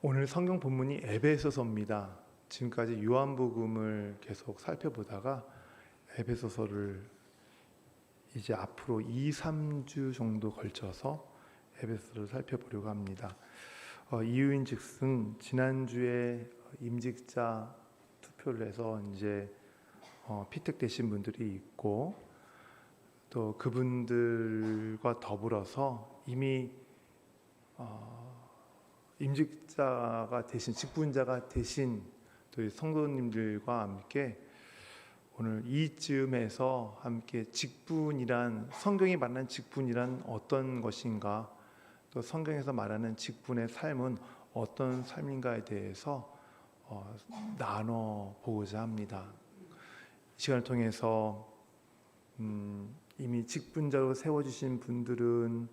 오늘 성경 본문이 에베소서입니다. 지금까지 요한복음을 계속 살펴보다가 에베소서를 이제 앞으로 2-3주 정도 걸쳐서 에베소서를 살펴보려고 합니다. 이유인즉슨 지난주에 임직자 투표를 해서 이제 피택되신 분들이 있고 또 그분들과 더불어서 이미 임직자가 되신 직분자가 되신 또 성도님들과 함께 오늘 이쯤에서 함께 직분이란, 성경이 말하는 직분이란 어떤 것인가, 또 성경에서 말하는 직분의 삶은 어떤 삶인가에 대해서 나눠 보고자 합니다. 이 시간을 통해서 이미 직분자로 세워주신 분들은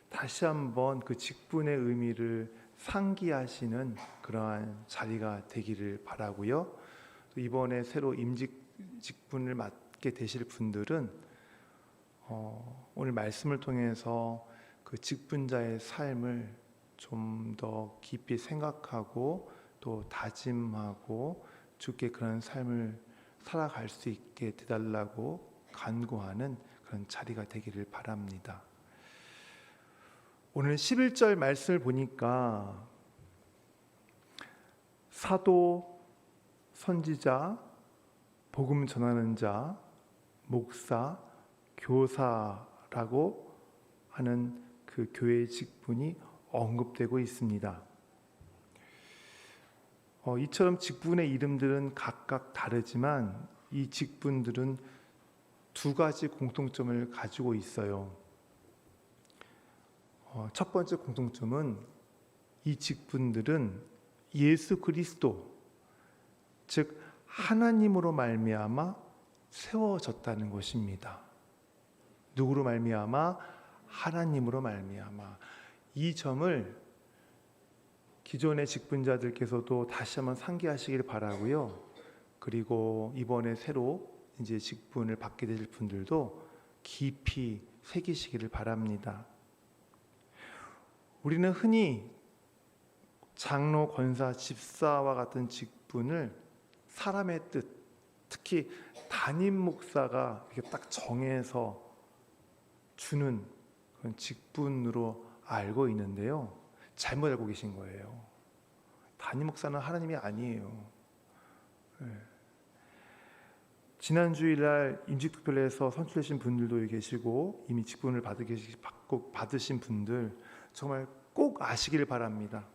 다시 한번 그 직분의 의미를 상기하시는 그러한 자리가 되기를 바라고요. 또 이번에 새로 직분을 맡게 되실 분들은 오늘 말씀을 통해서 그 직분자의 삶을 좀 더 깊이 생각하고 또 다짐하고 주께 그런 삶을 살아갈 수 있게 되달라고 간구하는 그런 자리가 되기를 바랍니다. 오늘 11절 말씀을 보니까 사도, 선지자, 복음 전하는 자, 목사, 교사라고 하는 그 교회의 직분이 언급되고 있습니다. 이처럼 직분의 이름들은 각각 다르지만 이 직분들은 두 가지 공통점을 가지고 있어요. 첫 번째 공통점은 이 직분들은 예수 그리스도, 즉 하나님으로 말미암아 세워졌다는 것입니다. 누구로 말미암아? 하나님으로 말미암아. 이 점을 기존의 직분자들께서도 다시 한번 상기하시길 바라고요. 그리고 이번에 새로 이제 직분을 받게 될 분들도 깊이 새기시기를 바랍니다. 우리는 흔히 장로, 권사, 집사와 같은 직분을 사람의 뜻, 특히 담임 목사가 이렇게 딱 정해서 주는 그런 직분으로 알고 있는데요. 잘못 알고 계신 거예요. 담임 목사는 하나님이 아니에요. 지난 주일날 임직특별회에서 선출되신 분들도 계시고 이미 직분을 받으신 분들 정말 꼭 아시길 바랍니다.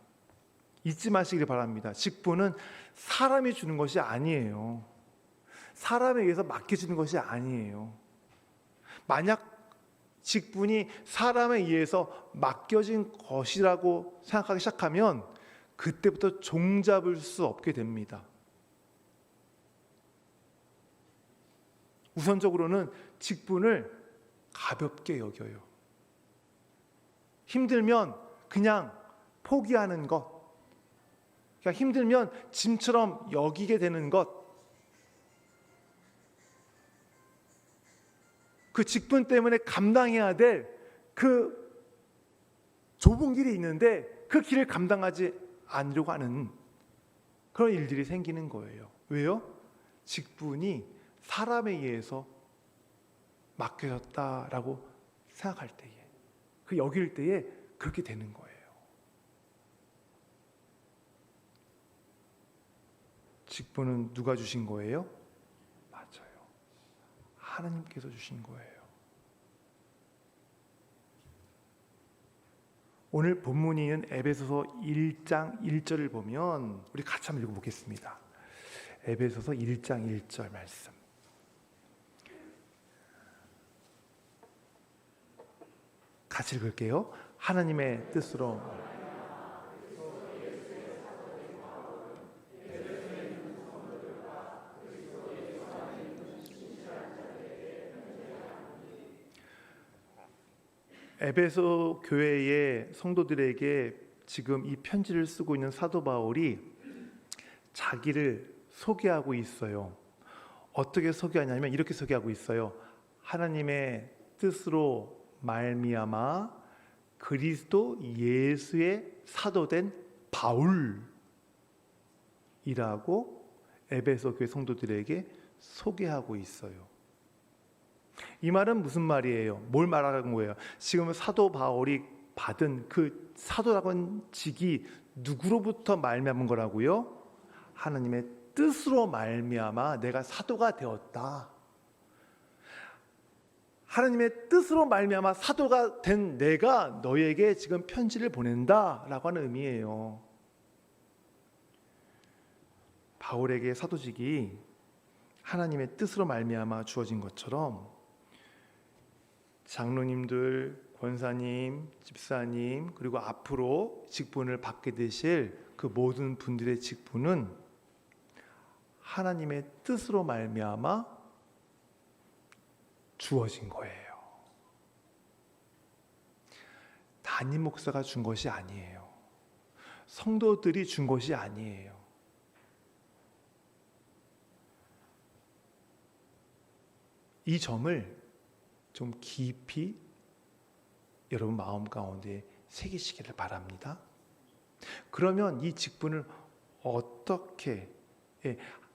잊지 마시길 바랍니다. 직분은 사람이 주는 것이 아니에요. 사람에 의해서 맡겨지는 것이 아니에요. 만약 직분이 사람에 의해서 맡겨진 것이라고 생각하기 시작하면 그때부터 종잡을 수 없게 됩니다. 우선적으로는 직분을 가볍게 여겨요. 힘들면 그냥 포기하는 것, 그냥 힘들면 짐처럼 여기게 되는 것, 그 직분 때문에 감당해야 될 그 좁은 길이 있는데 그 길을 감당하지 않으려고 하는 그런 일들이 생기는 거예요. 왜요? 직분이 사람에 의해서 맡겨졌다라고 생각할 때에, 그 여길 때에 그렇게 되는 거예요. 직분은 누가 주신 거예요? 맞아요. 하나님께서 주신 거예요. 오늘 본문인 에베소서 1장 1절을 보면 우리 같이 한번 읽어보겠습니다. 에베소서 1장 1절 말씀. 같이 읽을게요. 하나님의 뜻으로 에베소 교회의 성도들에게 지금 이 편지를 쓰고 있는 사도 바울이 자기를 소개하고 있어요. 어떻게 소개하냐면 이렇게 소개하고 있어요. 하나님의 뜻으로 말미암아 그리스도 예수의 사도된 바울이라고 에베소 교회 성도들에게 소개하고 있어요. 이 말은 무슨 말이에요? 뭘 말하는 거예요? 지금 사도 바울이 받은 그 사도라는 직이 누구로부터 말미암은 거라고요? 하나님의 뜻으로 말미암아 내가 사도가 되었다. 하나님의 뜻으로 말미암아 사도가 된 내가 너에게 지금 편지를 보낸다라고 하는 의미예요. 바울에게 사도직이 하나님의 뜻으로 말미암아 주어진 것처럼 장로님들, 권사님, 집사님, 그리고 앞으로 직분을 받게 되실 그 모든 분들의 직분은 하나님의 뜻으로 말미암아 주어진 거예요. 담임 목사가 준 것이 아니에요. 성도들이 준 것이 아니에요. 이 점을 좀 깊이 여러분 마음 가운데 새기시기를 바랍니다. 그러면 이 직분을 어떻게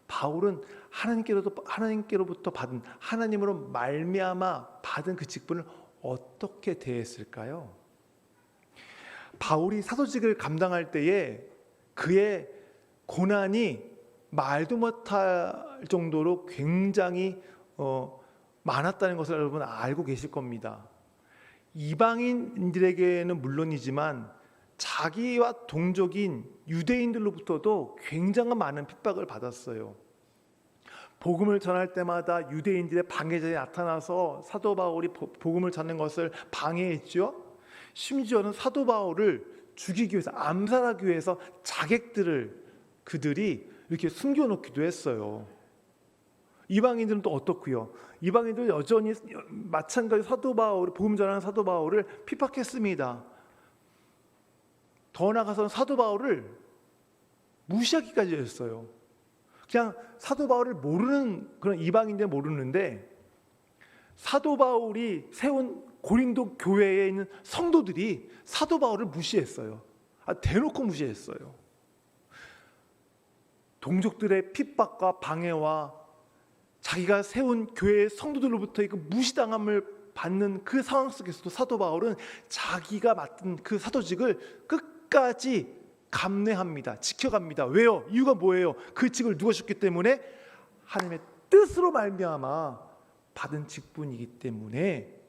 바울은 하나님께로부터 받은 하나님으로 말미암아 받은 그 직분을 어떻게 대했을까요? 바울이 사도직을 감당할 때에 그의 고난이 말도 못할 정도로 굉장히 많았다는 것을 여러분 알고 계실 겁니다. 이방인들에게는 물론이지만 자기와 동족인 유대인들로부터도 굉장히 많은 핍박을 받았어요. 복음을 전할 때마다 유대인들의 방해자에 나타나서 사도 바울이 복음을 전하는 것을 방해했죠. 심지어는 사도 바울을 죽이기 위해서, 암살하기 위해서 자객들을 그들이 이렇게 숨겨놓기도 했어요. 이방인들은 또 어떻고요? 이방인들은 여전히 마찬가지 사도 바울, 복음 전하는 사도 바울을 핍박했습니다. 더 나아가서는 사도 바울을 무시하기까지 했어요. 그냥 사도 바울을 모르는 그런 이방인들 모르는데 사도 바울이 세운 고린도 교회에 있는 성도들이 사도 바울을 무시했어요. 대놓고 무시했어요. 동족들의 핍박과 방해와 자기가 세운 교회의 성도들로부터 그 무시당함을 받는 그 상황 속에서도 사도 바울은 자기가 맡은 그 사도직을 끝까지 감내합니다. 지켜갑니다. 왜요? 이유가 뭐예요? 그 직을 누가 줬기 때문에 하나님의 뜻으로 말미암아 받은 직분이기 때문에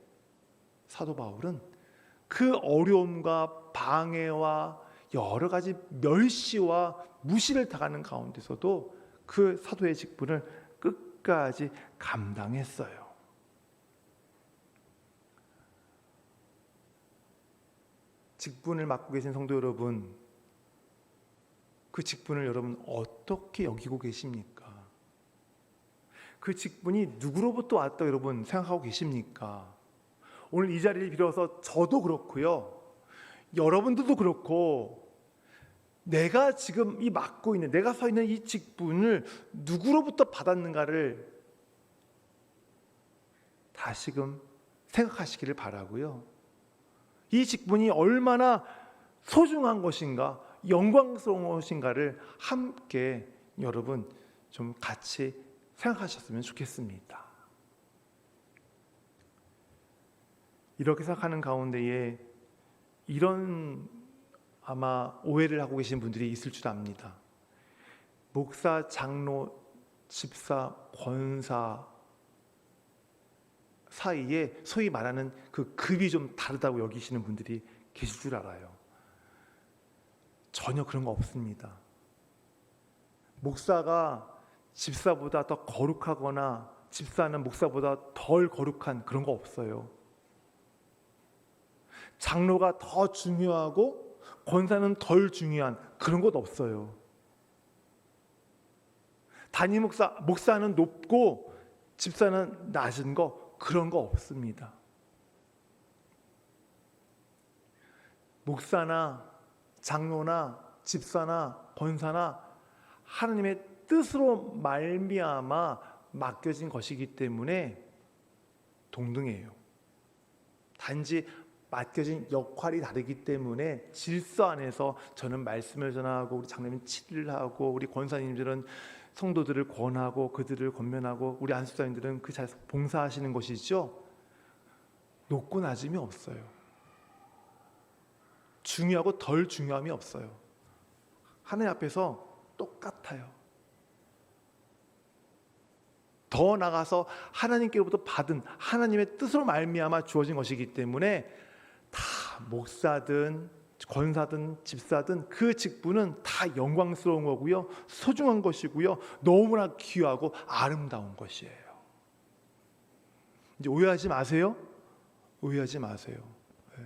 사도 바울은 그 어려움과 방해와 여러 가지 멸시와 무시를 당하는 가운데서도 그 사도의 직분을 끝까지 감당했어요. 직분을 맡고 계신 성도 여러분, 그 직분을 여러분 어떻게 여기고 계십니까? 그 직분이 누구로부터 왔다고 여러분 생각하고 계십니까? 오늘 이 자리를 빌어서 저도 그렇고요, 여러분들도 그렇고, 내가 지금 이 맡고 있는, 내가 서 있는 이 직분을 누구로부터 받았는가를 다시금 생각하시기를 바라고요. 이 직분이 얼마나 소중한 것인가, 영광스러운 것인가를 함께 여러분 좀 같이 생각하셨으면 좋겠습니다. 이렇게 생각하는 가운데에 이런 아마 오해를 하고 계신 분들이 있을 줄 압니다. 목사, 장로, 집사, 권사 사이에 소위 말하는 그 급이 좀 다르다고 여기시는 분들이 계실 줄 알아요. 전혀 그런 거 없습니다. 목사가 집사보다 더 거룩하거나 집사는 목사보다 덜 거룩한 그런 거 없어요. 장로가 더 중요하고 권사는 덜 중요한 그런 것 없어요. 담임 목사는 높고 집사는 낮은 거 그런 거 없습니다. 목사나 장로나 집사나 권사나 하나님의 뜻으로 말미암아 맡겨진 것이기 때문에 동등해요. 단지 맡겨진 역할이 다르기 때문에 질서 안에서 저는 말씀을 전하고 우리 장로님 치료를 하고 우리 권사님들은 성도들을 권하고 그들을 권면하고 우리 안수사님들은 그 자리에서 봉사하시는 것이죠. 높고 낮음이 없어요. 중요하고 덜 중요함이 없어요. 하나님 앞에서 똑같아요. 더 나아가서 하나님께로부터 받은 하나님의 뜻으로 말미암아 주어진 것이기 때문에 다 목사든 권사든 집사든 그 직분은 다 영광스러운 거고요, 소중한 것이고요, 너무나 귀하고 아름다운 것이에요. 이제 오해하지 마세요. 오해하지 마세요. 네.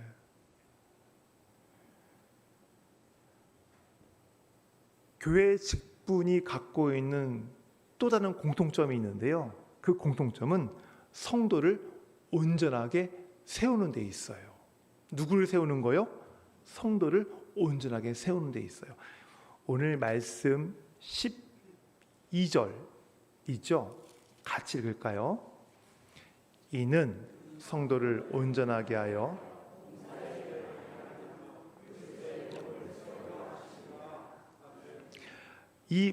교회 직분이 갖고 있는 또 다른 공통점이 있는데요. 그 공통점은 성도를 온전하게 세우는 데 있어요. 누구를 세우는 거요? 성도를 온전하게 세우는 데 있어요. 오늘 말씀 12절이죠. 같이 읽을까요? 이는 성도를 온전하게 하여 이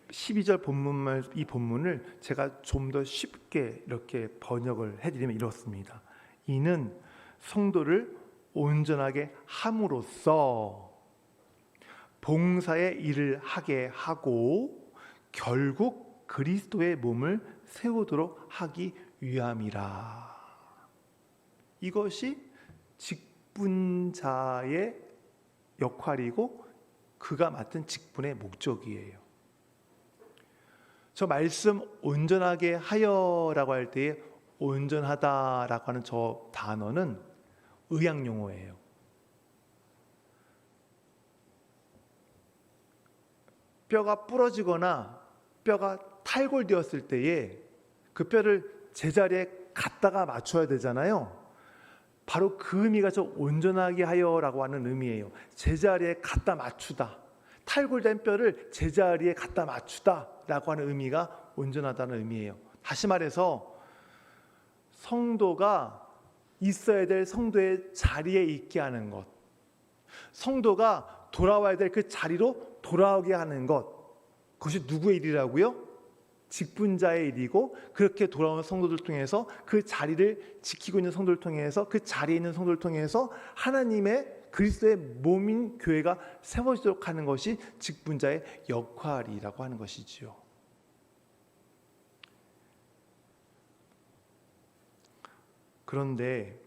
12절 본문말, 이 본문을 제가 좀 더 쉽게 이렇게 번역을 해드리면 이렇습니다. 이는 성도를 온전하게 함으로써 봉사의 일을 하게 하고 결국 그리스도의 몸을 세우도록 하기 위함이라. 이것이 직분자의 역할이고 그가 맡은 직분의 목적이에요. 저 말씀 온전하게 하여라고 할 때에 온전하다라고 하는 저 단어는 의학 용어예요. 뼈가 부러지거나 뼈가 탈골되었을 때에 그 뼈를 제자리에 갖다가 맞춰야 되잖아요. 바로 그 의미가 저 온전하게 하여라고 하는 의미예요. 제자리에 갖다 맞추다. 탈골된 뼈를 제자리에 갖다 맞추다라고 하는 의미가 온전하다는 의미예요. 다시 말해서 성도가 있어야 될 성도의 자리에 있게 하는 것, 성도가 돌아와야 될 그 자리로 돌아오게 하는 것, 그것이 누구의 일이라고요? 직분자의 일이고, 그렇게 돌아오는 성도들 통해서 그 자리를 지키고 있는 성도를 통해서 그 자리에 있는 성도를 통해서 하나님의 그리스도의 몸인 교회가 세워지도록 하는 것이 직분자의 역할이라고 하는 것이지요. 그런데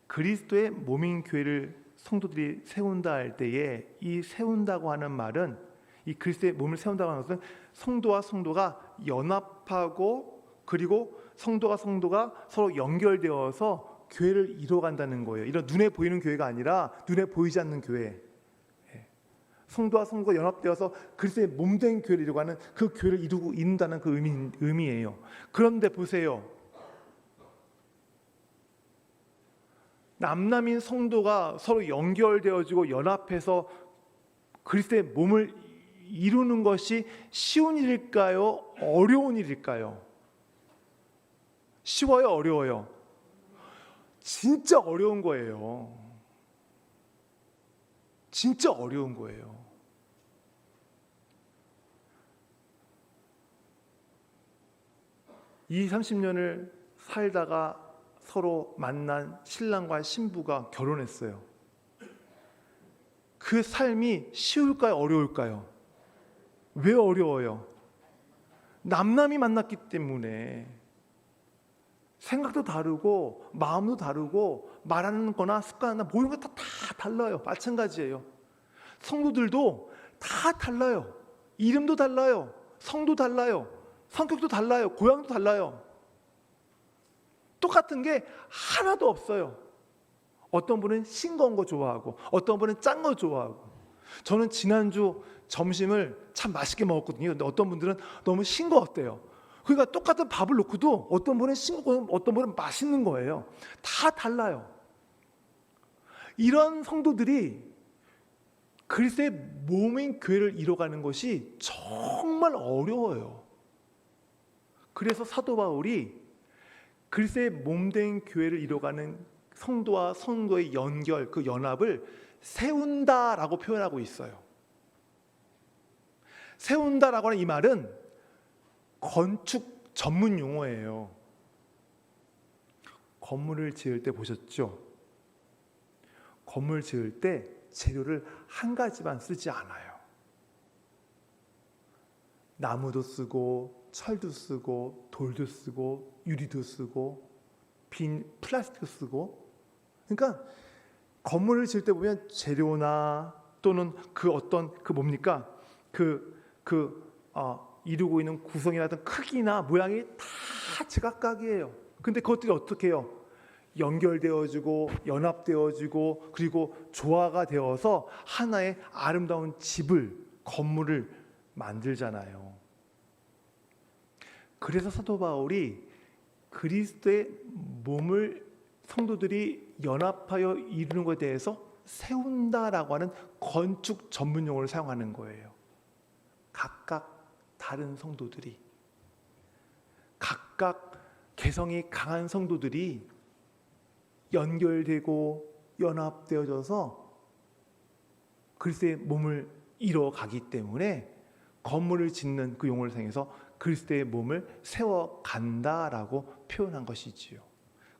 그리스도의 몸인 교회를 성도들이 세운다 할 때에 이 세운다고 하는 말은, 이 그리스도의 몸을 세운다고 하는 것은 성도와 성도가 연합하고 그리고 성도가 서로 연결되어서 교회를 이루어간다는 거예요. 이런 눈에 보이는 교회가 아니라 눈에 보이지 않는 교회. 성도와 성도가 연합되어서 그리스도의 몸된 교회를 이루어가는 그 교회를 이룬다는 그 의미예요. 그런데 보세요. 남남인 성도가 서로 연결되어지고 연합해서 그리스도의 몸을 이루는 것이 쉬운 일일까요? 어려운 일일까요? 쉬워요? 어려워요? 진짜 어려운 거예요. 진짜 어려운 거예요. 이 30년을 살다가 서로 만난 신랑과 신부가 결혼했어요. 그 삶이 쉬울까요? 어려울까요? 왜 어려워요? 남남이 만났기 때문에 생각도 다르고 마음도 다르고 말하는 거나 습관이나 모든 것 다 달라요. 마찬가지예요. 성도들도 다 달라요. 이름도 달라요. 성도 달라요. 성격도 달라요. 고향도 달라요. 똑같은 게 하나도 없어요. 어떤 분은 싱거운 거 좋아하고 어떤 분은 짠 거 좋아하고. 저는 지난주 점심을 참 맛있게 먹었거든요. 근데 어떤 분들은 너무 싱거웠대요. 그러니까 똑같은 밥을 놓고도 어떤 분은 싱겁고 어떤 분은 맛있는 거예요. 다 달라요. 이런 성도들이 그리스도의 몸인 교회를 이뤄가는 것이 정말 어려워요. 그래서 사도 바울이 그리스도의 몸된 교회를 이뤄가는 성도와 성도의 연결, 그 연합을 세운다라고 표현하고 있어요. 세운다라고 하는 이 말은 건축 전문 용어예요. 건물을 지을 때 보셨죠? 건물 지을 때 재료를 한 가지만 쓰지 않아요. 나무도 쓰고 철도 쓰고 돌도 쓰고 유리도 쓰고 빈 플라스틱도 쓰고. 그러니까 건물을 지을 때 보면 재료나 또는 그 어떤 그 뭡니까? 이루고 있는 구성이라든 크기나 모양이 다 제각각이에요. 근데 그것들이 어떻게 해요? 연결되어지고 연합되어지고 그리고 조화가 되어서 하나의 아름다운 집을, 건물을 만들잖아요. 그래서 사도 바울이 그리스도의 몸을 성도들이 연합하여 이루는 것에 대해서 세운다라고 하는 건축 전문 용어를 사용하는 거예요. 각각 다른 성도들이, 각각 개성이 강한 성도들이 연결되고 연합되어져서 그리스도의 몸을 이뤄가기 때문에 건물을 짓는 그 용어를 사용해서 그리스도의 몸을 세워간다라고 표현한 것이지요.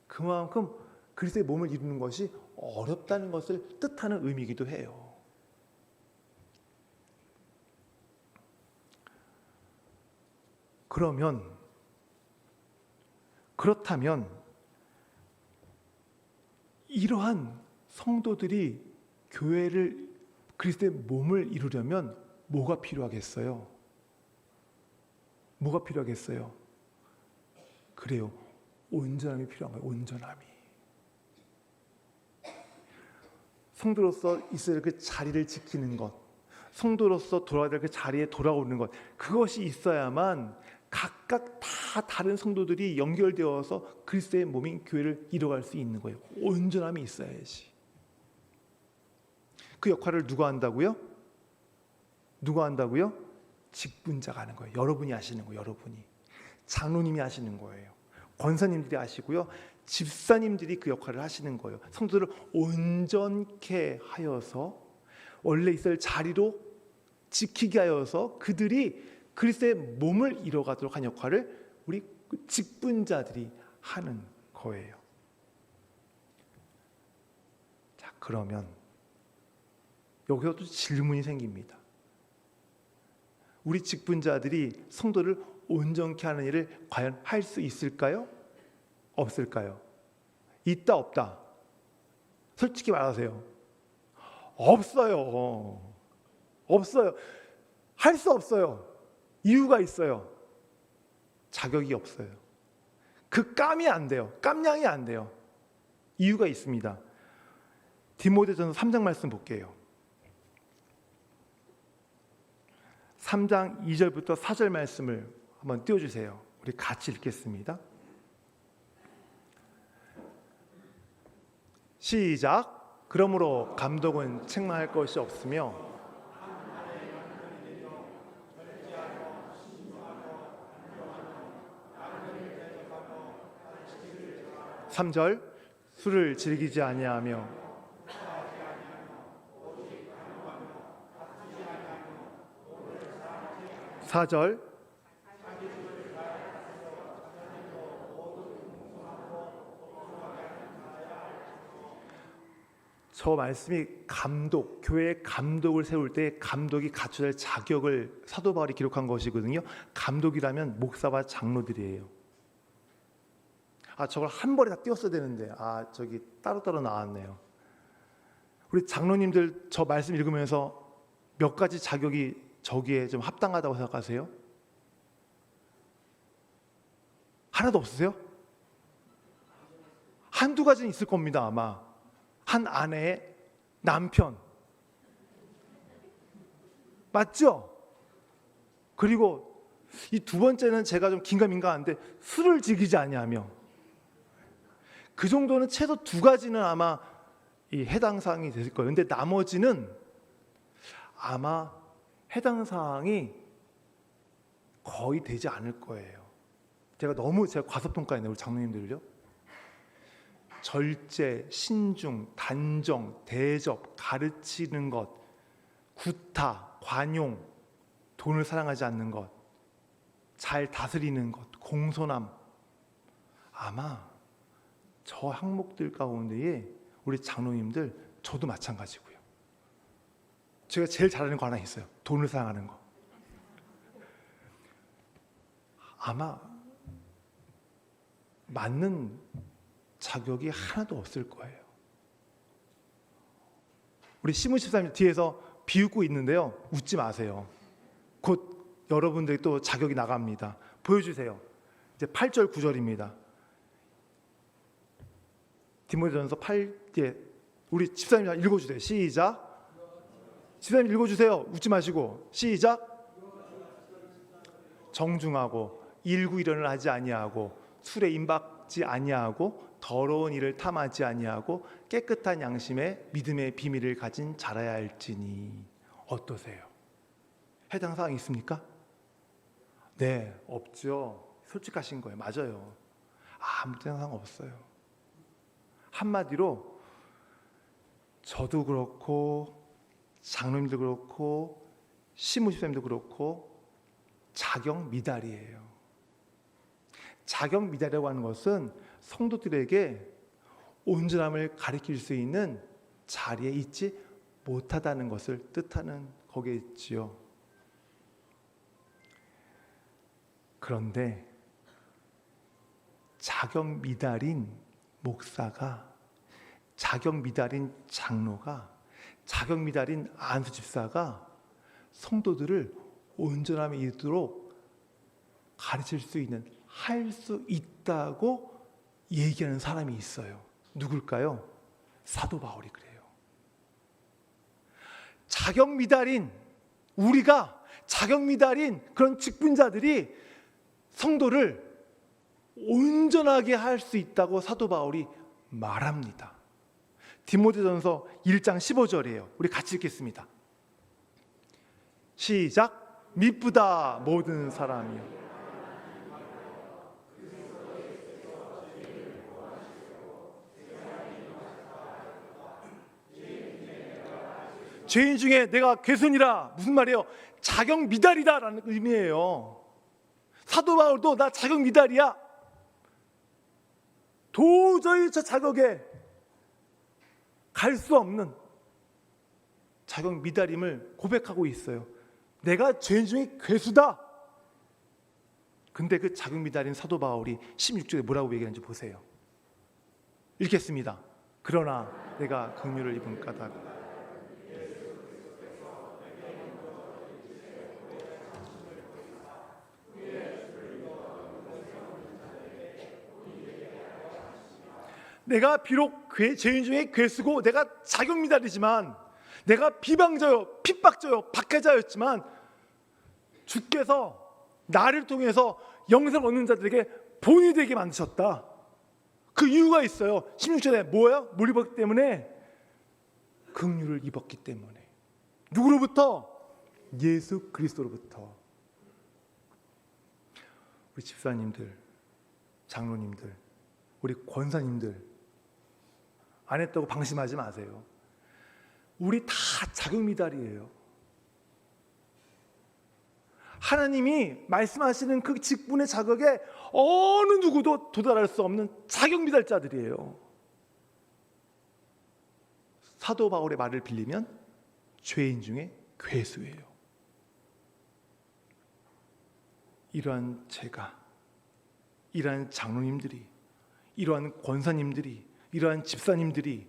그만큼 그리스도의 몸을 이루는 것이 어렵다는 것을 뜻하는 의미이기도 해요. 그렇다면 이러한 성도들이 교회를, 그리스도의 몸을 이루려면 뭐가 필요하겠어요? 뭐가 필요하겠어요? 그래요. 온전함이 필요한 거예요. 온전함이. 성도로서 있어야 될 그 자리를 지키는 것, 성도로서 돌아야 될 그 자리에 돌아오는 것, 그것이 있어야만 각각 다 다른 성도들이 연결되어서 그리스도의 몸인 교회를 이뤄갈 수 있는 거예요. 온전함이 있어야지. 그 역할을 누가 한다고요? 누가 한다고요? 직분자가 하는 거예요. 여러분이 하시는 거예요. 여러분이. 장로님이 하시는 거예요. 권사님들이 하시고요. 집사님들이 그 역할을 하시는 거예요. 성도들을 온전케 하여서 원래 있어야 할 자리로 지키게 하여서 그들이 그리스도의 몸을 이뤄가도록 한 역할을 우리 직분자들이 하는 거예요. 자, 그러면 여기서 또 질문이 생깁니다. 우리 직분자들이 성도를 온전케 하는 일을 과연 할 수 있을까요? 없을까요? 있다 없다? 솔직히 말하세요. 없어요. 없어요. 할 수 없어요. 이유가 있어요. 자격이 없어요. 그 깜이 안 돼요. 깜냥이 안 돼요. 이유가 있습니다. 디모데전서 3장 말씀 볼게요. 3장 2절부터 4절 말씀을 한번 띄워주세요. 우리 같이 읽겠습니다. 시작. 그러므로 감독은 책망할 것이 없으며 3절 술을 즐기지 아니하며 4절 저 말씀이 감독, 교회의 감독을 세울 때 감독이 갖춰야 할 자격을 사도 바울이 기록한 것이거든요. 감독이라면 목사와 장로들이에요. 저걸 한 번에 다 띄웠어야 되는데 저기 따로따로 나왔네요. 우리 장로님들 저 말씀 읽으면서 몇 가지 자격이 저기에 좀 합당하다고 생각하세요? 하나도 없으세요? 한두 가지는 있을 겁니다. 아마 한 아내의 남편 맞죠? 그리고 이 두 번째는 제가 좀 긴가민가한데 술을 즐기지 아니하며 그 정도는 최소 두 가지는 아마 이 해당 사항이 됐을 거예요. 근데 나머지는 아마 해당 사항이 거의 되지 않을 거예요. 제가 과소평가했네요. 우리 장로님들을요. 절제, 신중, 단정, 대접, 가르치는 것, 구타, 관용, 돈을 사랑하지 않는 것, 잘 다스리는 것, 공손함. 아마 저 항목들 가운데에 우리 장로님들, 저도 마찬가지고요. 제가 제일 잘하는 거 하나 있어요. 돈을 사랑하는 거. 아마 맞는 자격이 하나도 없을 거예요. 우리 시문 집사님 뒤에서 비웃고 있는데요. 웃지 마세요. 곧 여러분들이 또 자격이 나갑니다. 보여주세요. 이제 8절 9절입니다. 디모데전서 8에 우리 집사님 읽어주세요. 시작. 집사님 읽어주세요. 웃지 마시고 시작. 정중하고 일구일언을 하지 아니하고 술에 임박지 아니하고 더러운 일을 탐하지 아니하고 깨끗한 양심에 믿음의 비밀을 가진 자라야 할지니. 어떠세요? 해당 사항 있습니까? 네, 없죠. 솔직하신 거예요. 맞아요. 아무 상관 없어요. 한마디로 저도 그렇고 장로님도 그렇고 시무집사님도 그렇고 자격 미달이에요. 자격 미달이라고 하는 것은 성도들에게 온전함을 가리킬 수 있는 자리에 있지 못하다는 것을 뜻하는 거겠지요. 그런데 자격 미달인 목사가, 자격 미달인 장로가, 자격 미달인 안수 집사가 성도들을 온전함에 이르도록 가르칠 수 있는, 할 수 있다고 얘기하는 사람이 있어요. 누굴까요? 사도 바울이 그래요. 자격 미달인 우리가, 자격 미달인 그런 직분자들이 성도를 온전하게 할 수 있다고 사도 바울이 말합니다. 디모데전서 1장 15절이에요. 우리 같이 읽겠습니다. 시작. 미쁘다 모든 사람이요. 죄인 중에 내가 괴순이라. 무슨 말이에요? 자격 미달이다라는 의미예요. 사도 바울도 나 자격 미달이야. 도저히 저 자격에 갈 수 없는 자격 미달임을 고백하고 있어요. 내가 죄인 중에 괴수다. 근데 그 자격 미달인 사도 바울이 16절에 뭐라고 얘기하는지 보세요. 읽겠습니다. 그러나 내가 긍휼을 입은 까닭 내가 비록 죄인 중에 괴수고 내가 자격 미달이지만, 내가 비방자요, 핍박자요, 박해자였지만 주께서 나를 통해서 영생을 얻는 자들에게 본이 되게 만드셨다. 그 이유가 있어요. 16절에 뭐야? 뭘 입었기 때문에? 긍휼을 입었기 때문에. 누구로부터? 예수 그리스도로부터. 우리 집사님들, 장로님들, 우리 권사님들, 안 했다고 방심하지 마세요. 우리 다 자격 미달이에요. 하나님이 말씀하시는 그 직분의 자격에 어느 누구도 도달할 수 없는 자격 미달자들이에요. 사도 바울의 말을 빌리면 죄인 중에 괴수예요. 이러한 제가, 이러한 장로님들이, 이러한 권사님들이, 이러한 집사님들이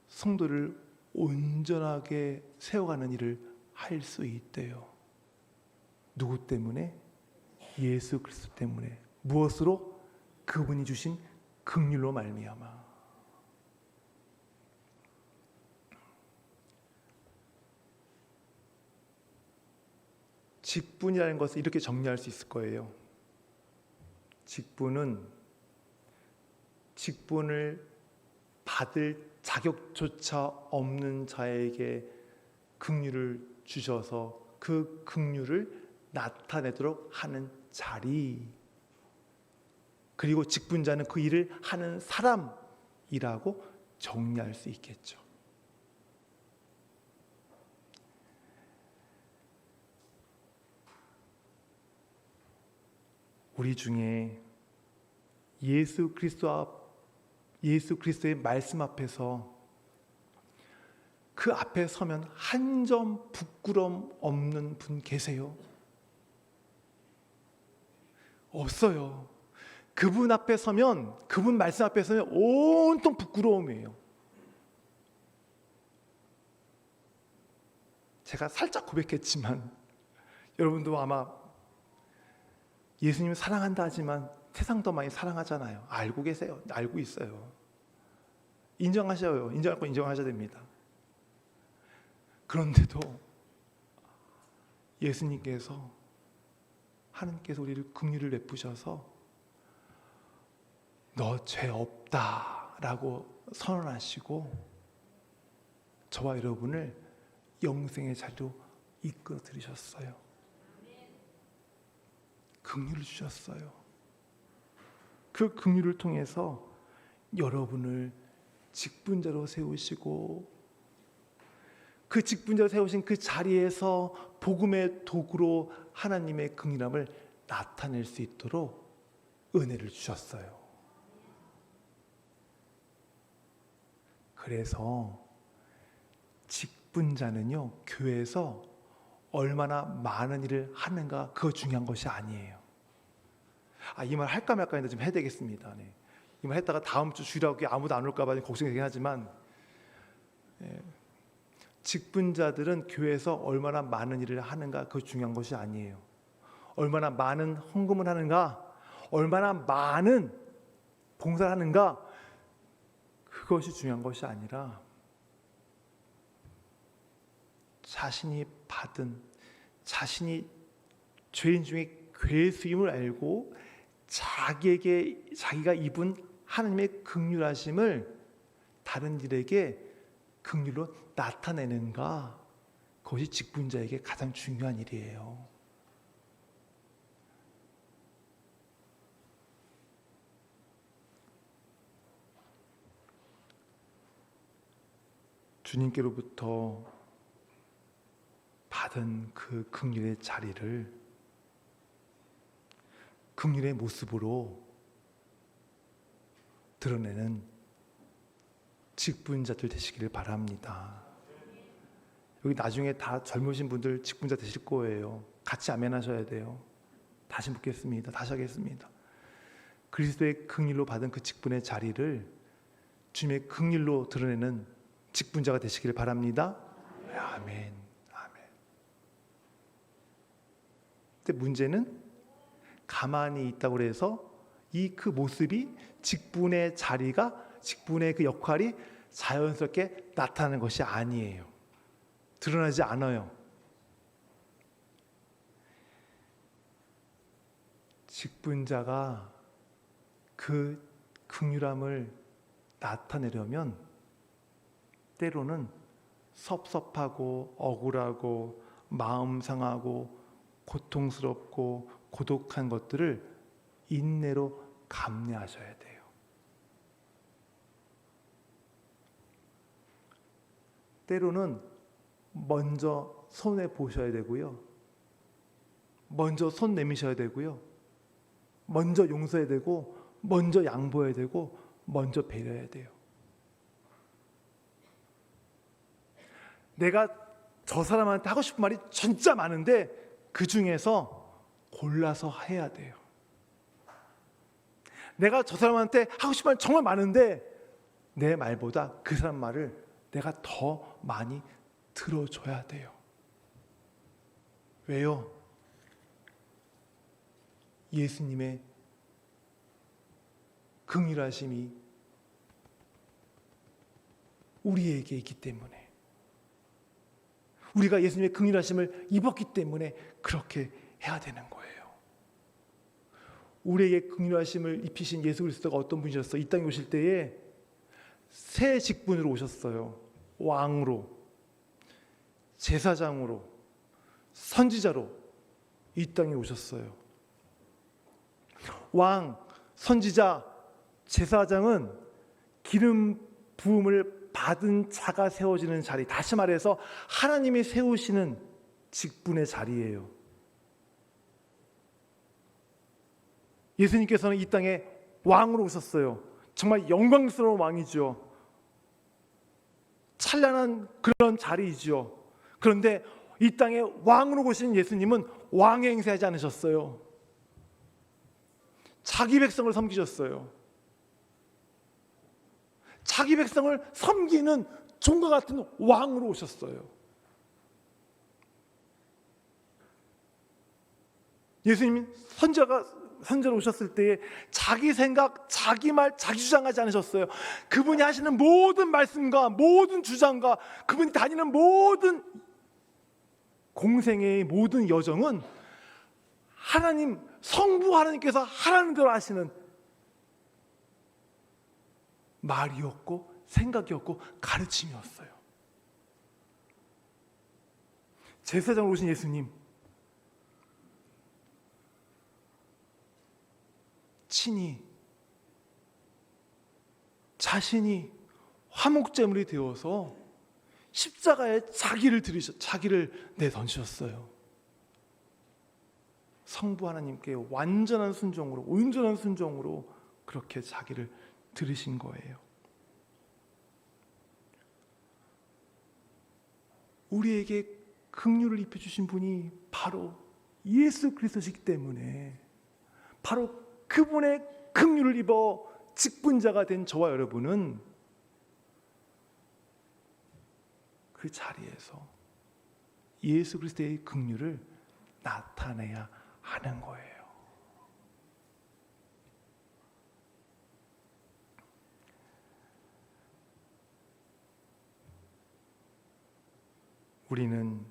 성도를 온전하게 세워가는 일을 할 수 있대요. 누구 때문에? 예수 그리스도 때문에. 무엇으로? 그분이 주신 긍휼로 말미암아. 직분이라는 것을 이렇게 정리할 수 있을 거예요. 직분은 직분을 받을 자격조차 없는 자에게 긍휼을 주셔서 그 긍휼을 나타내도록 하는 자리. 그리고 직분자는 그 일을 하는 사람이라고 정리할 수 있겠죠. 우리 중에 예수 그리스도의 말씀 앞에서 그 앞에 서면 한 점 부끄럼 없는 분 계세요? 없어요. 그분 앞에 서면, 그분 말씀 앞에 서면 온통 부끄러움이에요. 제가 살짝 고백했지만 여러분도 아마 예수님을 사랑한다 하지만 세상 더 많이 사랑하잖아요. 알고 계세요. 알고 있어요. 인정하셔요. 인정할 건 인정하셔야 됩니다. 그런데도 예수님께서, 하나님께서 우리를 긍휼을 베푸셔서 너 죄 없다라고 선언하시고 저와 여러분을 영생의 자리로 이끌어 들이셨어요. 긍휼을 주셨어요. 그 긍휼을 통해서 여러분을 직분자로 세우시고 그 직분자로 세우신 그 자리에서 복음의 도구로 하나님의 긍휼함을 나타낼 수 있도록 은혜를 주셨어요. 그래서 직분자는요, 교회에서 얼마나 많은 일을 하는가, 그거 중요한 것이 아니에요. 이 말 할까 말까 했는데 좀 해야 되겠습니다. 네. 이 말 했다가 다음 주 주일하고 아무도 안 올까 봐 걱정이 되긴 하지만, 직분자들은 교회에서 얼마나 많은 일을 하는가, 그거 중요한 것이 아니에요. 얼마나 많은 헌금을 하는가, 얼마나 많은 봉사를 하는가, 그것이 중요한 것이 아니라 자신이 받은, 자신이 죄인 중에 괴수임을 알고 자기가 입은 하나님의 긍휼하심을 다른 이들에게 긍휼로 나타내는가, 그것이 직분자에게 가장 중요한 일이에요. 주님께로부터 받은 그 긍휼의 자리를 긍휼의 모습으로 드러내는 직분자들 되시기를 바랍니다. 여기 나중에 다 젊으신 분들 직분자 되실 거예요. 같이 아멘 하셔야 돼요. 다시 묻겠습니다. 다시 하겠습니다. 그리스도의 긍휼로 받은 그 직분의 자리를 주님의 긍휼로 드러내는 직분자가 되시기를 바랍니다. 아멘. 아멘. 근데 문제는 가만히 있다고 해서 이 그 모습이, 직분의 자리가, 직분의 그 역할이 자연스럽게 나타나는 것이 아니에요. 드러나지 않아요. 직분자가 그 긍휼함을 나타내려면 때로는 섭섭하고 억울하고 마음 상하고 고통스럽고 고독한 것들을 인내로 감내하셔야 돼요. 때로는 먼저 손해 보셔야 되고요. 먼저 손 내미셔야 되고요. 먼저 용서해야 되고, 먼저 양보해야 되고, 먼저 배려해야 돼요. 내가 저 사람한테 하고 싶은 말이 진짜 많은데 그 중에서 골라서 해야 돼요. 내가 저 사람한테 하고 싶은 말 정말 많은데 내 말보다 그 사람 말을 내가 더 많이 들어줘야 돼요. 왜요? 예수님의 긍휼하심이 우리에게 있기 때문에, 우리가 예수님의 긍휼하심을 입었기 때문에 그렇게 해야 되는 거예요. 우리에게 긍휼하심을 입히신 예수 그리스도가 어떤 분이셨어요? 이 땅에 오실 때에 새 직분으로 오셨어요. 왕으로, 제사장으로, 선지자로 이 땅에 오셨어요. 왕, 선지자, 제사장은 기름 부음을 받은 자가 세워지는 자리, 다시 말해서 하나님이 세우시는 직분의 자리예요. 예수님께서는 이 땅에 왕으로 오셨어요. 정말 영광스러운 왕이죠. 찬란한 그런 자리이죠. 그런데 이 땅에 왕으로 오신 예수님은 왕의 행세하지 않으셨어요. 자기 백성을 섬기셨어요. 자기 백성을 섬기는 종과 같은 왕으로 오셨어요. 예수님이 선지자로 오셨을 때에 자기 생각, 자기 말, 자기 주장하지 않으셨어요. 그분이 하시는 모든 말씀과 모든 주장과 그분이 다니는 모든 공생의 모든 여정은 하나님, 성부 하나님께서 하라는 대로 하시는 말이었고 생각이었고 가르침이었어요. 제사장으로 오신 예수님, 친히 자신이 화목제물이 되어서 십자가에 자기를 내던지셨어요. 성부 하나님께 완전한 순종으로, 온전한 순종으로 그렇게 자기를 들으신 거예요. 우리에게 긍휼을 입혀주신 분이 바로 예수 그리스도시기 때문에, 바로 그분의 긍휼을 입어 직분자가 된 저와 여러분은 그 자리에서 예수 그리스도의 긍휼을 나타내야 하는 거예요. 우리는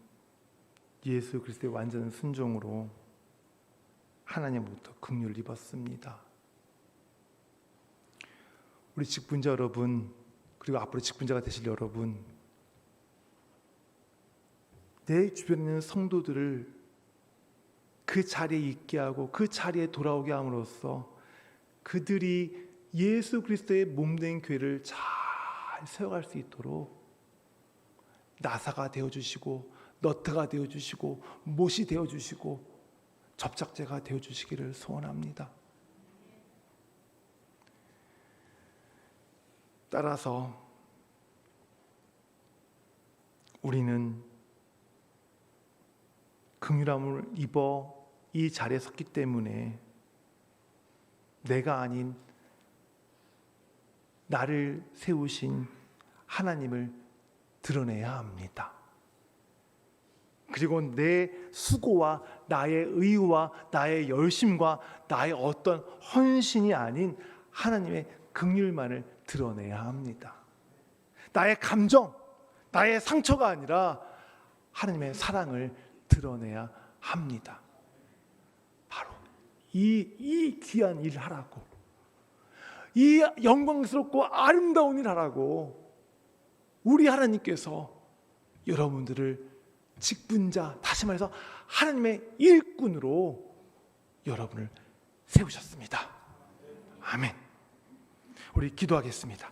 예수 그리스도의 완전한 순종으로 하나님으로부터 긍휼을 입었습니다. 우리 직분자 여러분, 그리고 앞으로 직분자가 되실 여러분, 내 주변에 있는 성도들을 그 자리에 있게 하고 그 자리에 돌아오게 함으로써 그들이 예수 그리스도의 몸된 교회를 잘 세워갈 수 있도록 나사가 되어주시고 너트가 되어주시고 못이 되어주시고 접착제가 되어주시기를 소원합니다. 따라서 우리는 긍휼함을 입어 이 자리에 섰기 때문에 내가 아닌 나를 세우신 하나님을 드러내야 합니다. 그리고 내 수고와 나의 의와 나의 열심과 나의 어떤 헌신이 아닌 하나님의 긍휼만을 드러내야 합니다. 나의 감정, 나의 상처가 아니라 하나님의 사랑을 드러내야 합니다. 바로 이 귀한 일을 하라고, 이 영광스럽고 아름다운 일을 하라고 우리 하나님께서 여러분들을 직분자, 다시 말해서 하나님의 일꾼으로 여러분을 세우셨습니다. 아멘. 우리 기도하겠습니다.